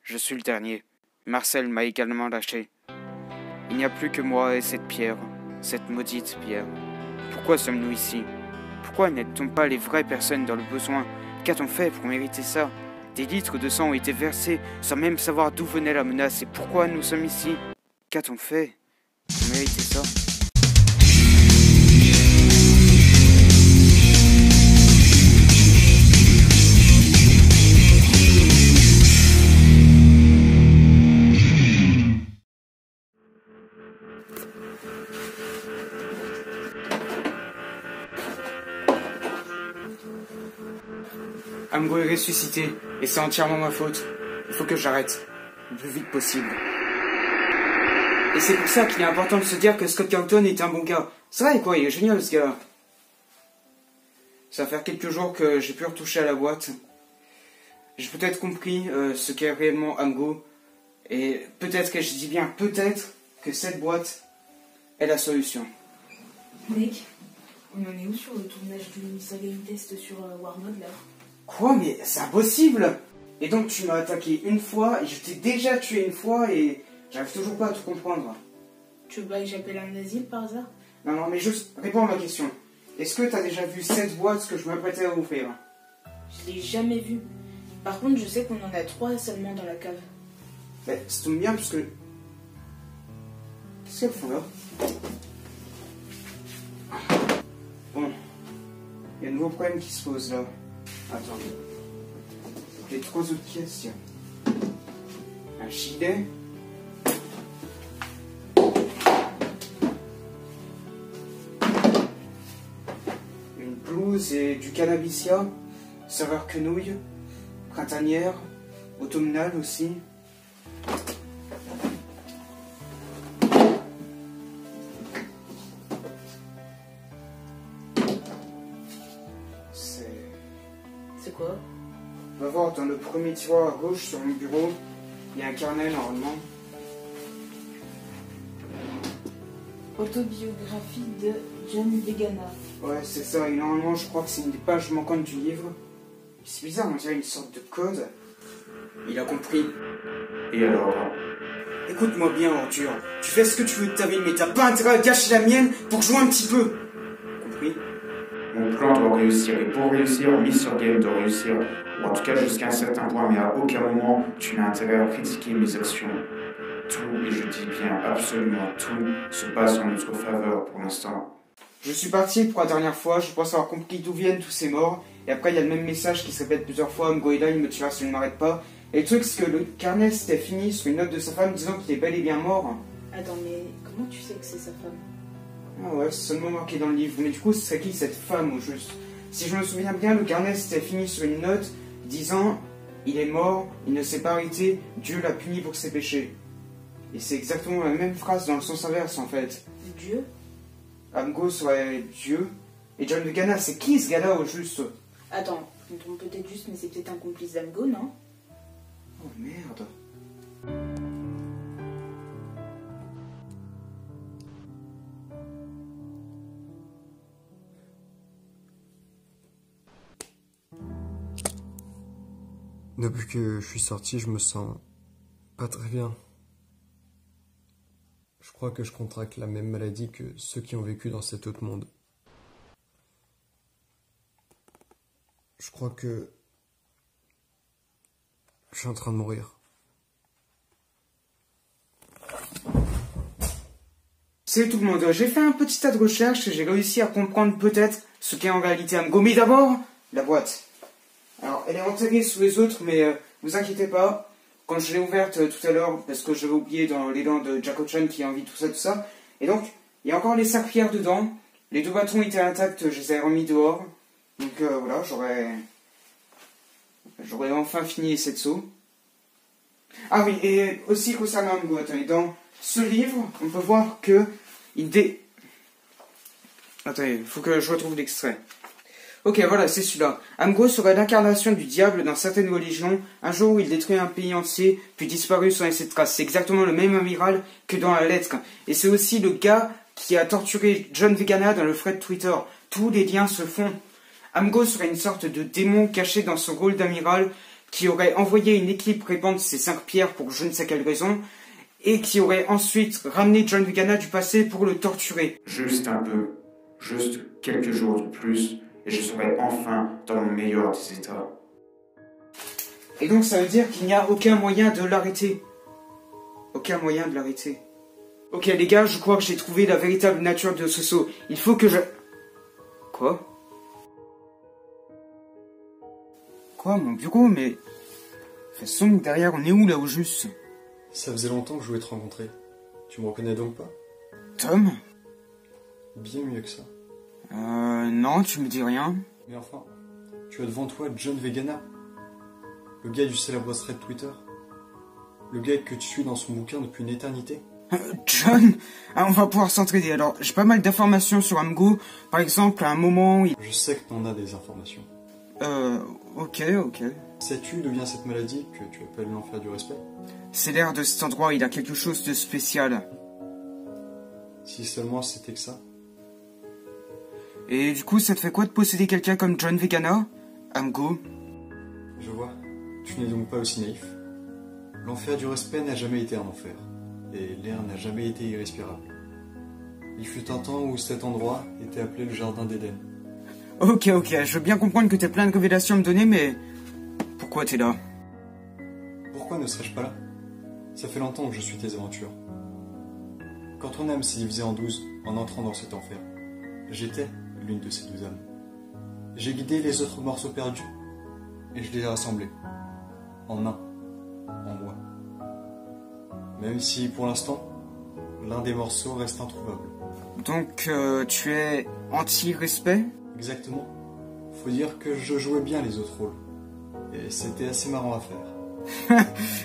Je suis le dernier. Marcel m'a également lâché. Il n'y a plus que moi et cette pierre, cette maudite pierre. Pourquoi sommes-nous ici? Pourquoi n'aide-t-on pas les vraies personnes dans le besoin? Qu'a-t-on fait pour mériter ça? Des litres de sang ont été versés sans même savoir d'où venait la menace et pourquoi nous sommes ici. Qu'a-t-on fait pour mériter ça? Amgo est ressuscité, et c'est entièrement ma faute. Il faut que j'arrête, le plus vite possible. Et c'est pour ça qu'il est important de se dire que Scott Carlton est un bon gars. C'est vrai quoi, il est génial ce gars. Ça va faire quelques jours que j'ai pu retoucher à la boîte. J'ai peut-être compris ce qu'est réellement Amgo, et peut-être que je dis bien peut-être que cette boîte est la solution. Mec, on en est où sur le tournage du Mr. Game Test sur Warmod là? Quoi? Mais c'est impossible! Et donc tu m'as attaqué une fois, et je t'ai déjà tué une fois, et j'arrive toujours pas à tout comprendre. Tu veux pas que j'appelle un asile par hasard? Non, mais juste réponds à ma question. Est-ce que t'as déjà vu cette boîte que je m'apprêtais à ouvrir? Je l'ai jamais vu. Par contre, je sais qu'on en a 3 seulement dans la cave. Ben, ça tombe bien, parce que... Qu'est-ce qu'elles font là? Bon. Il y a un nouveau problème qui se pose là. Attends. Les 3 autres pièces, tiens. Un gilet. Une blouse et du cannabicia. Serveur quenouille. Printanière. Automnale aussi. C'est quoi? Va voir dans le premier tiroir à gauche sur mon bureau. Il y a un carnet normalement. Autobiographie de John Vegana. Ouais, c'est ça. Et normalement, je crois que c'est une des pages manquantes du livre. C'est bizarre, on dirait une sorte de code. Il a compris. Et alors? Écoute-moi bien, Arthur. Tu fais ce que tu veux de ta vie, mais t'as pas intérêt à gâcher la mienne pour jouer un petit peu. Compris? Mon plan doit réussir, et pour réussir, Mr. Game doit réussir. Ou en tout cas jusqu'à un certain point, mais à aucun moment tu n'as intérêt à critiquer mes actions. Tout, et je dis bien absolument tout, se passe en notre faveur pour l'instant. Je suis parti pour la dernière fois, je pense avoir compris d'où viennent tous ces morts. Et après, il y a le même message qui se répète plusieurs fois. Amgo est là, il me tuera si je ne m'arrête pas. Et le truc, c'est que le carnet s'était fini sur une note de sa femme disant qu'il est bel et bien mort. Attends, mais comment tu sais que c'est sa femme? Ah ouais, c'est seulement marqué dans le livre. Mais du coup, ce serait qui cette femme au juste? Si je me souviens bien, le carnet s'était fini sur une note disant il est mort, il ne s'est pas arrêté, Dieu l'a puni pour ses péchés. Et c'est exactement la même phrase dans le sens inverse en fait. Dieu? Amgo serait Dieu. Et John Vegana, c'est qui ce gars-là au juste? Attends, je me trompe peut-être juste, mais c'est peut-être un complice d'Amgo, non? Oh merde. Depuis que je suis sorti, je me sens pas très bien. Je crois que je contracte la même maladie que ceux qui ont vécu dans cet autre monde. Je crois que je suis en train de mourir. Salut tout le monde, j'ai fait un petit tas de recherches et j'ai réussi à comprendre peut-être ce qu'est en réalité Amgo. Mais d'abord, la boîte. Alors, elle est enterrée sous les autres, mais vous inquiétez pas. Quand je l'ai ouverte tout à l'heure, parce que j'avais oublié dans l'élan de Jack O'Chan qui a envie tout ça. Et donc, il y a encore les serpillères dedans. Les 2 bâtons étaient intacts, je les ai remis dehors. Donc voilà, j'aurais enfin fini cette saut. Ah oui, et aussi concernant Amgo, attendez, dans ce livre, on peut voir que Attendez, il faut que je retrouve l'extrait. Ok, voilà, c'est celui-là. Amgo serait l'incarnation du diable dans certaines religions, un jour où il détruit un pays entier, puis disparaît sans laisser de trace. C'est exactement le même amiral que dans la lettre. Et c'est aussi le gars qui a torturé John Vegana dans le thread Twitter. Tous les liens se font. Amgo serait une sorte de démon caché dans son rôle d'amiral, qui aurait envoyé une équipe répandre ces 5 pierres pour je ne sais quelle raison, et qui aurait ensuite ramené John Vegana du passé pour le torturer. Juste un peu, juste quelques jours de plus, et je serai enfin dans le meilleur des états. Et donc ça veut dire qu'il n'y a aucun moyen de l'arrêter. Aucun moyen de l'arrêter. Ok les gars, je crois que j'ai trouvé la véritable nature de ce saut. Il faut que je... Quoi? Quoi, mon bureau? Mais... De toute façon, derrière, on est où là au juste? Ça faisait longtemps que je voulais te rencontrer. Tu me reconnais donc pas? Tom? Bien mieux que ça. Non, tu me dis rien. Mais enfin, tu as devant toi John Vegana. Le gars du célèbre thread Twitter. Le gars que tu suis dans son bouquin depuis une éternité. John? On va pouvoir s'entraider. Alors, j'ai pas mal d'informations sur Amgo. Par exemple, à un moment... Je sais que t'en as des informations. Ok. Sais-tu d'où vient cette maladie que tu appelles l'enfer du respect? C'est l'air de cet endroit, il a quelque chose de spécial. Si seulement c'était que ça. Et du coup, ça te fait quoi de posséder quelqu'un comme John Vegana? Amgo? Je vois. Tu n'es donc pas aussi naïf. L'enfer du respect n'a jamais été un enfer. Et l'air n'a jamais été irrespirable. Il fut un temps où cet endroit était appelé le Jardin d'Éden. Ok, je veux bien comprendre que t'as plein de révélations à me donner, mais... Pourquoi t'es là? Pourquoi ne serais-je pas là? Ça fait longtemps que je suis tes aventures. Quand ton âme s'est divisée en 12 en entrant dans cet enfer, j'étais l'une de ces 12 âmes. J'ai guidé les autres morceaux perdus, et je les ai rassemblés. En un. En moi. Même si, pour l'instant, l'un des morceaux reste introuvable. Donc, tu es anti-respect? Exactement. Faut dire que je jouais bien les autres rôles. Et c'était assez marrant à faire.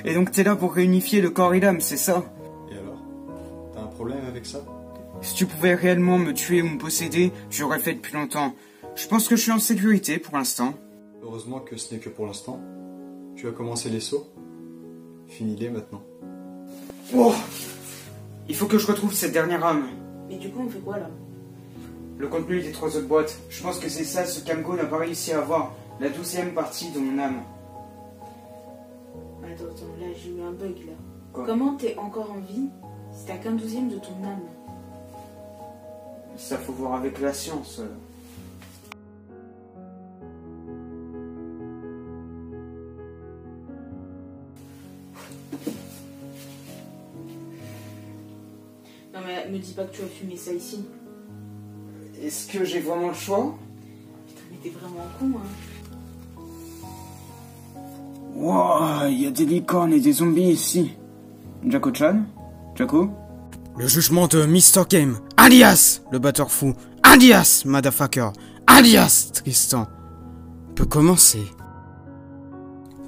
Et donc t'es là pour réunifier le corps et l'âme, c'est ça? Et alors? T'as un problème avec ça? Si tu pouvais réellement me tuer ou me posséder, tu l'aurais fait depuis longtemps. Je pense que je suis en sécurité pour l'instant. Heureusement que ce n'est que pour l'instant. Tu as commencé les sauts. Finis-les maintenant. Oh! Il faut que je retrouve cette dernière âme. Mais du coup, on fait quoi là? Le contenu des 3 autres boîtes. Je pense que c'est ça ce qu'Amgo n'a pas réussi à avoir. La 12e partie de mon âme. Attends, là j'ai eu un bug là. Quoi? Comment t'es encore en vie si t'as qu'un 12e de ton âme? Ça faut voir avec la science. Non mais me dis pas que tu vas fumer ça ici. Est-ce que j'ai vraiment le choix? Putain mais t'es vraiment con hein. Wow, il y a des licornes et des zombies ici. Jacko-chan? Jacko? Le jugement de Mr. Game, alias le batteur fou, alias motherfucker, alias Tristan, peut commencer.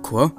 Quoi?